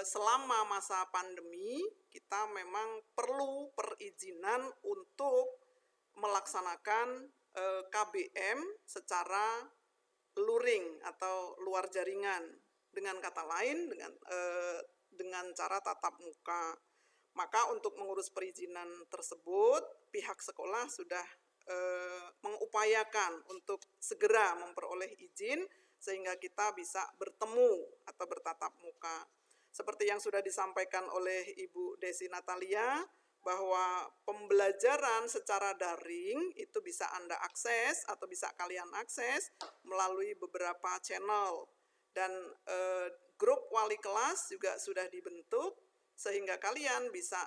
selama masa pandemi kita memang perlu perizinan untuk melaksanakan KBM secara luring atau luar jaringan, dengan kata lain dengan cara tatap muka. Maka untuk mengurus perizinan tersebut pihak sekolah sudah mengupayakan untuk segera memperoleh izin sehingga kita bisa bertemu atau bertatap muka. Seperti yang sudah disampaikan oleh Ibu Desi Natalia, bahwa pembelajaran secara daring itu bisa Anda akses atau bisa kalian akses melalui beberapa channel. Dan grup wali kelas juga sudah dibentuk sehingga kalian bisa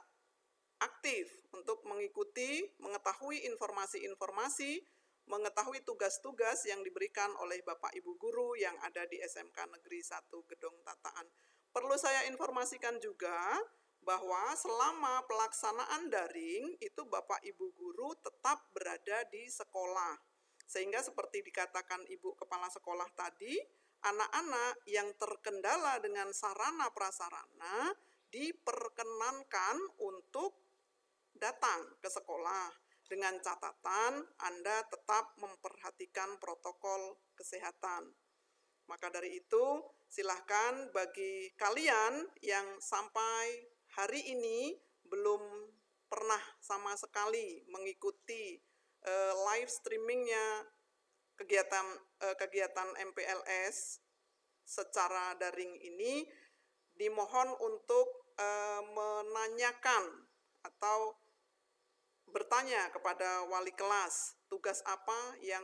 aktif untuk mengikuti, mengetahui informasi-informasi, mengetahui tugas-tugas yang diberikan oleh Bapak Ibu guru yang ada di SMK Negeri 1 Gedong Tataan. Perlu saya informasikan juga bahwa selama pelaksanaan daring itu Bapak Ibu guru tetap berada di sekolah. Sehingga seperti dikatakan Ibu Kepala Sekolah tadi, anak-anak yang terkendala dengan sarana prasarana diperkenankan untuk datang ke sekolah dengan catatan Anda tetap memperhatikan protokol kesehatan. Maka dari itu, silahkan bagi kalian yang sampai hari ini belum pernah sama sekali mengikuti live streamingnya kegiatan MPLS secara daring ini, dimohon untuk menanyakan atau bertanya kepada wali kelas tugas apa yang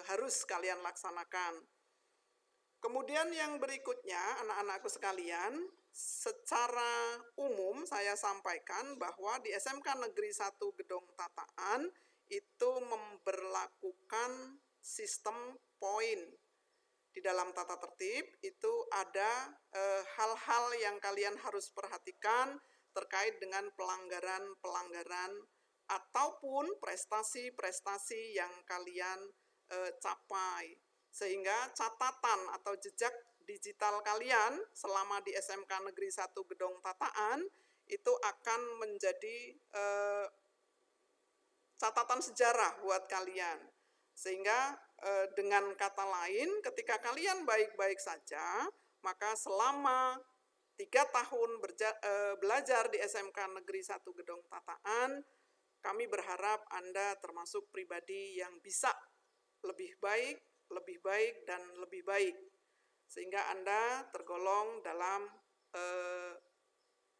harus kalian laksanakan. Kemudian yang berikutnya, anak-anakku sekalian, secara umum saya sampaikan bahwa di SMK Negeri 1 Gedong Tataan itu memberlakukan sistem poin. Di dalam tata tertib itu ada hal-hal yang kalian harus perhatikan terkait dengan pelanggaran-pelanggaran ataupun prestasi-prestasi yang kalian capai. Sehingga catatan atau jejak digital kalian selama di SMK Negeri 1 Gedong Tataan itu akan menjadi catatan sejarah buat kalian. Sehingga dengan kata lain, ketika kalian baik-baik saja, maka selama 3 tahun belajar di SMK Negeri 1 Gedong Tataan, kami berharap Anda termasuk pribadi yang bisa lebih baik, dan lebih baik. Sehingga Anda tergolong dalam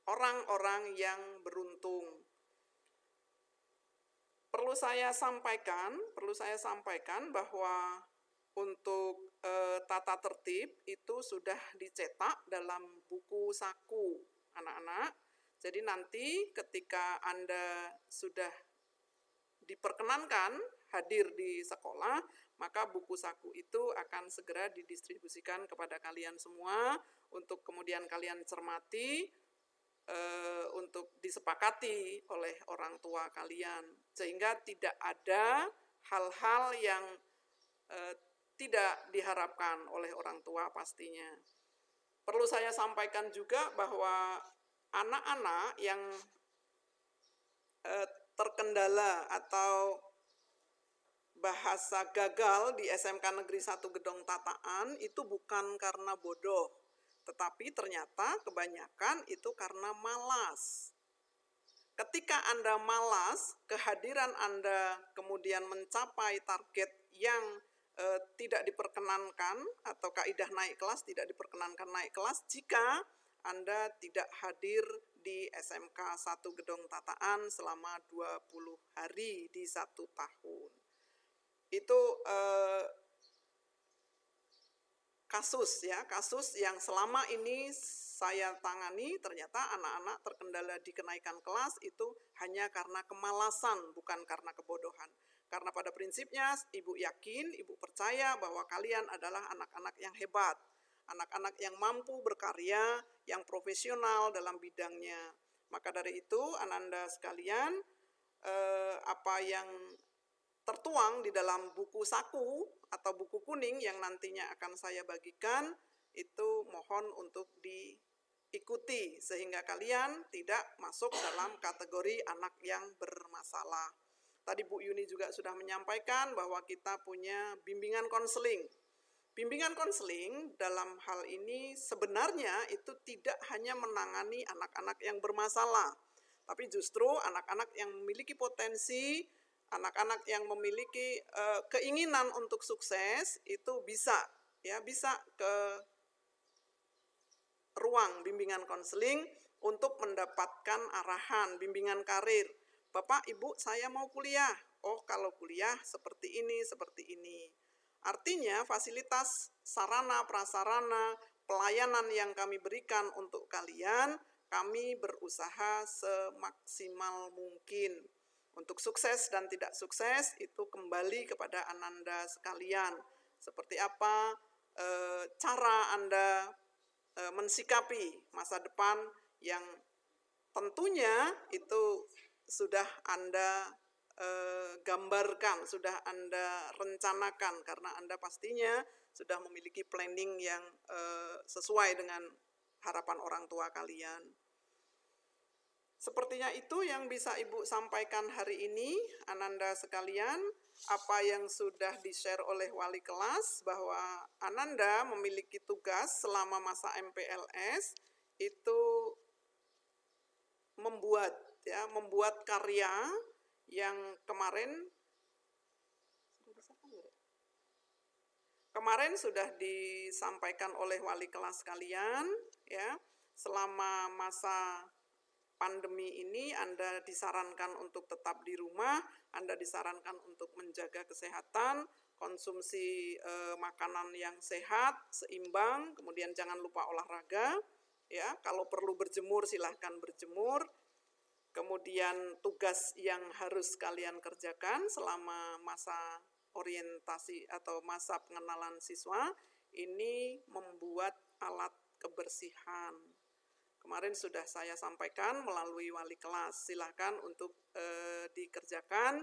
orang-orang yang beruntung. Perlu saya sampaikan bahwa untuk tata tertib itu sudah dicetak dalam buku saku anak-anak. Jadi nanti ketika Anda sudah diperkenankan hadir di sekolah, maka buku saku itu akan segera didistribusikan kepada kalian semua untuk kemudian kalian cermati, untuk disepakati oleh orang tua kalian. Sehingga tidak ada hal-hal yang tidak diharapkan oleh orang tua pastinya. Perlu saya sampaikan juga bahwa anak-anak yang terkendala atau bahasa gagal di SMK Negeri 1 Gedong Tataan itu bukan karena bodoh, tetapi ternyata kebanyakan itu karena malas. Ketika Anda malas, kehadiran Anda kemudian mencapai target yang tidak diperkenankan atau kaidah naik kelas tidak diperkenankan naik kelas jika Anda tidak hadir di SMK 1 Gedong Tataan selama 20 hari di 1 tahun. Itu kasus yang selama ini saya tangani, ternyata anak-anak terkendala di kenaikan kelas itu hanya karena kemalasan, bukan karena kebodohan. Karena pada prinsipnya Ibu yakin, Ibu percaya bahwa kalian adalah anak-anak yang hebat, anak-anak yang mampu berkarya, yang profesional dalam bidangnya. Maka dari itu, Ananda sekalian, apa yang tertuang di dalam buku saku atau buku kuning yang nantinya akan saya bagikan, itu mohon untuk diikuti sehingga kalian tidak masuk dalam kategori anak yang bermasalah. Tadi Bu Yuni juga sudah menyampaikan bahwa kita punya bimbingan konseling. Bimbingan konseling dalam hal ini sebenarnya itu tidak hanya menangani anak-anak yang bermasalah, tapi justru anak-anak yang memiliki potensi, anak-anak yang memiliki keinginan untuk sukses itu bisa ke ruang bimbingan konseling untuk mendapatkan arahan, bimbingan karir. Bapak, Ibu, saya mau kuliah. Oh, kalau kuliah seperti ini, seperti ini. Artinya fasilitas sarana, prasarana, pelayanan yang kami berikan untuk kalian, kami berusaha semaksimal mungkin. Untuk sukses dan tidak sukses itu kembali kepada Ananda sekalian. Seperti apa cara Anda mensikapi masa depan yang tentunya itu sudah Anda gambarkan, sudah Anda rencanakan, karena Anda pastinya sudah memiliki planning yang sesuai dengan harapan orang tua kalian. Sepertinya itu yang bisa Ibu sampaikan hari ini, Ananda sekalian. Apa yang sudah di-share oleh wali kelas, bahwa Ananda memiliki tugas selama masa MPLS, itu membuat karya yang kemarin sudah disampaikan oleh wali kelas kalian, ya. Selama masa pandemi ini Anda disarankan untuk tetap di rumah, Anda disarankan untuk menjaga kesehatan, konsumsi makanan yang sehat, seimbang, kemudian jangan lupa olahraga, ya. Kalau perlu berjemur silahkan berjemur. Kemudian tugas yang harus kalian kerjakan selama masa orientasi atau masa pengenalan siswa, ini membuat alat kebersihan. Kemarin sudah saya sampaikan melalui wali kelas, silahkan untuk dikerjakan.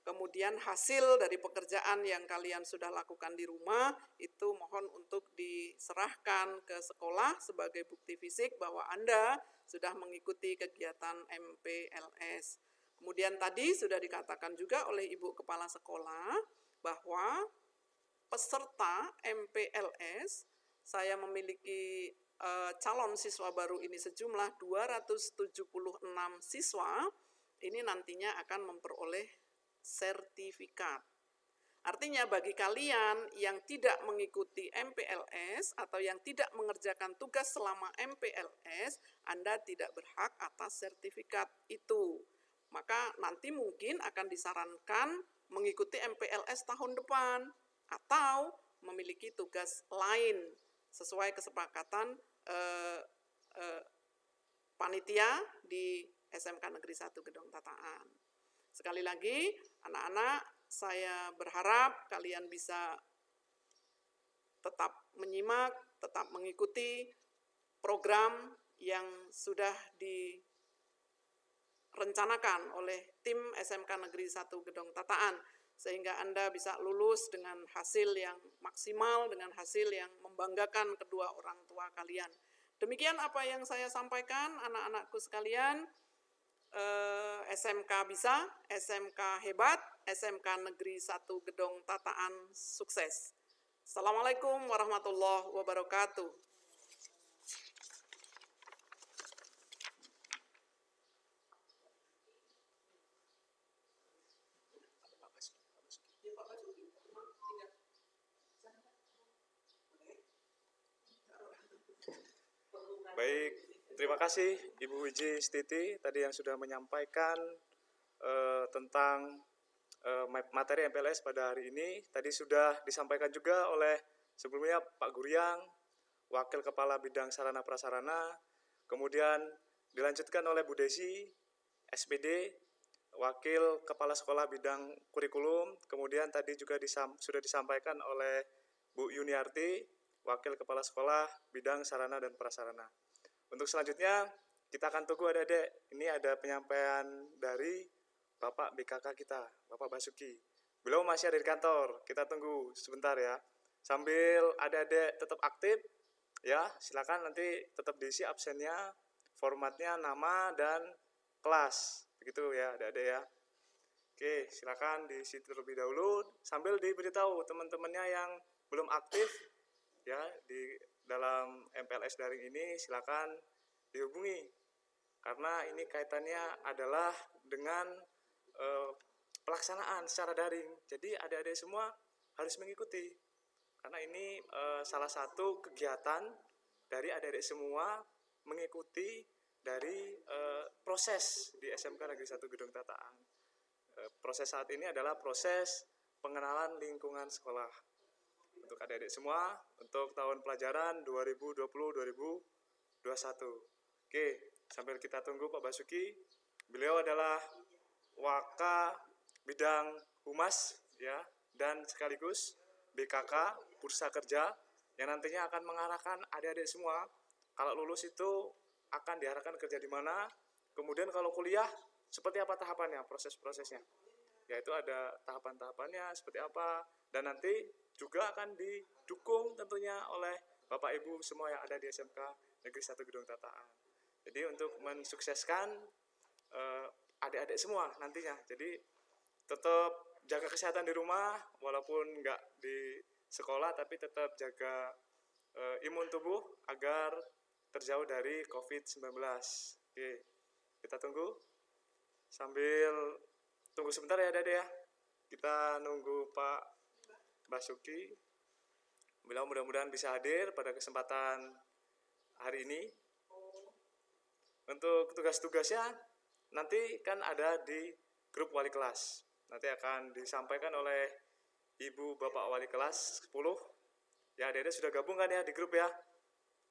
Kemudian hasil dari pekerjaan yang kalian sudah lakukan di rumah, itu mohon untuk diserahkan ke sekolah sebagai bukti fisik bahwa Anda sudah mengikuti kegiatan MPLS. Kemudian tadi sudah dikatakan juga oleh Ibu Kepala Sekolah bahwa peserta MPLS, saya memiliki calon siswa baru ini sejumlah 276 siswa, ini nantinya akan memperoleh sertifikat. Artinya bagi kalian yang tidak mengikuti MPLS atau yang tidak mengerjakan tugas selama MPLS, Anda tidak berhak atas sertifikat itu. Maka nanti mungkin akan disarankan mengikuti MPLS tahun depan atau memiliki tugas lain sesuai kesepakatan panitia di SMK Negeri 1 Gedong Tataan. Sekali lagi, anak-anak, saya berharap kalian bisa tetap menyimak, tetap mengikuti program yang sudah direncanakan oleh tim SMK Negeri 1 Gedong Tataan, sehingga Anda bisa lulus dengan hasil yang maksimal, dengan hasil yang membanggakan kedua orang tua kalian. Demikian apa yang saya sampaikan, anak-anakku sekalian. SMK bisa, SMK hebat, SMK Negeri 1 Gedong Tataan sukses. Assalamualaikum warahmatullahi wabarakatuh. Baik, terima kasih Ibu Wicistiti tadi yang sudah menyampaikan tentang materi MPLS pada hari ini. Tadi sudah disampaikan juga oleh sebelumnya Pak Guryang, Wakil Kepala Bidang Sarana Prasarana, kemudian dilanjutkan oleh Bu Desi, SPD, Wakil Kepala Sekolah Bidang Kurikulum, kemudian tadi juga sudah disampaikan oleh Bu Yuniarti, Wakil Kepala Sekolah Bidang Sarana dan Prasarana. Untuk selanjutnya, kita akan tunggu adik-adik. Ini ada penyampaian dari Bapak BKK kita, Bapak Basuki. Beliau masih ada di kantor, kita tunggu sebentar ya. Sambil adik-adik tetap aktif, ya silakan nanti tetap diisi absennya, formatnya nama dan kelas. Begitu ya adik-adik ya. Oke, silakan diisi terlebih dahulu, sambil diberitahu teman-temannya yang belum aktif, ya di dalam MPLS daring ini silakan dihubungi karena ini kaitannya adalah dengan pelaksanaan secara daring. Jadi adik-adik semua harus mengikuti karena ini salah satu kegiatan dari adik-adik semua mengikuti dari proses di SMK Negeri 1 Gedong Tataan. Proses saat ini adalah proses pengenalan lingkungan sekolah untuk adik-adik semua untuk tahun pelajaran 2020-2021. Oke, sambil kita tunggu Pak Basuki, beliau adalah Waka Bidang Humas ya, dan sekaligus BKK Bursa Kerja yang nantinya akan mengarahkan adik-adik semua kalau lulus itu akan diarahkan kerja di mana, kemudian kalau kuliah seperti apa tahapannya, proses-prosesnya. Yaitu ada tahapan-tahapannya seperti apa, dan nanti juga akan didukung tentunya oleh Bapak Ibu semua yang ada di SMK Negeri 1 Gedong Tataan. Jadi untuk mensukseskan adik-adik semua nantinya, jadi tetap jaga kesehatan di rumah walaupun nggak di sekolah, tapi tetap jaga imun tubuh agar terjauh dari COVID-19. Oke, kita tunggu sambil tunggu sebentar ya adik-adik ya. Kita nunggu Pak Basuki. Beliau mudah-mudahan bisa hadir pada kesempatan hari ini. Untuk tugas-tugasnya nanti kan ada di grup wali kelas. Nanti akan disampaikan oleh Ibu Bapak Wali kelas 10. Ya adik-adik sudah gabung kan ya di grup ya.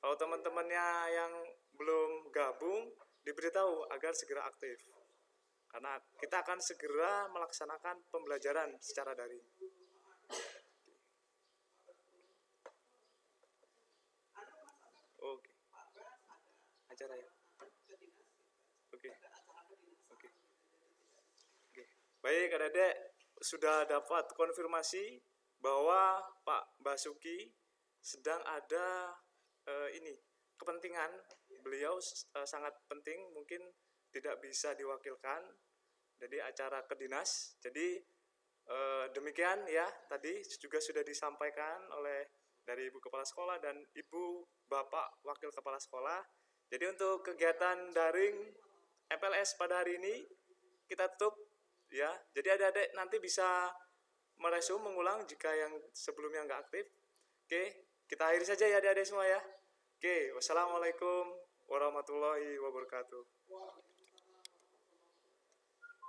Kalau teman-temannya yang belum gabung diberitahu agar segera aktif. Karena kita akan segera melaksanakan pembelajaran secara daring. Oke. Acara ya. Oke. Baik, adik-adik sudah dapat konfirmasi bahwa Pak Basuki sedang ada kepentingan. Beliau sangat penting, mungkin tidak bisa diwakilkan, jadi acara kedinas. Jadi demikian ya, tadi juga sudah disampaikan oleh dari Ibu Kepala Sekolah dan Ibu Bapak Wakil Kepala Sekolah. Jadi untuk kegiatan daring MPLS pada hari ini kita tutup ya. Jadi adik-adik nanti bisa meresum, mengulang jika yang sebelumnya nggak aktif. Oke, kita akhiri saja ya adik-adik semua ya. Oke, wassalamualaikum warahmatullahi wabarakatuh.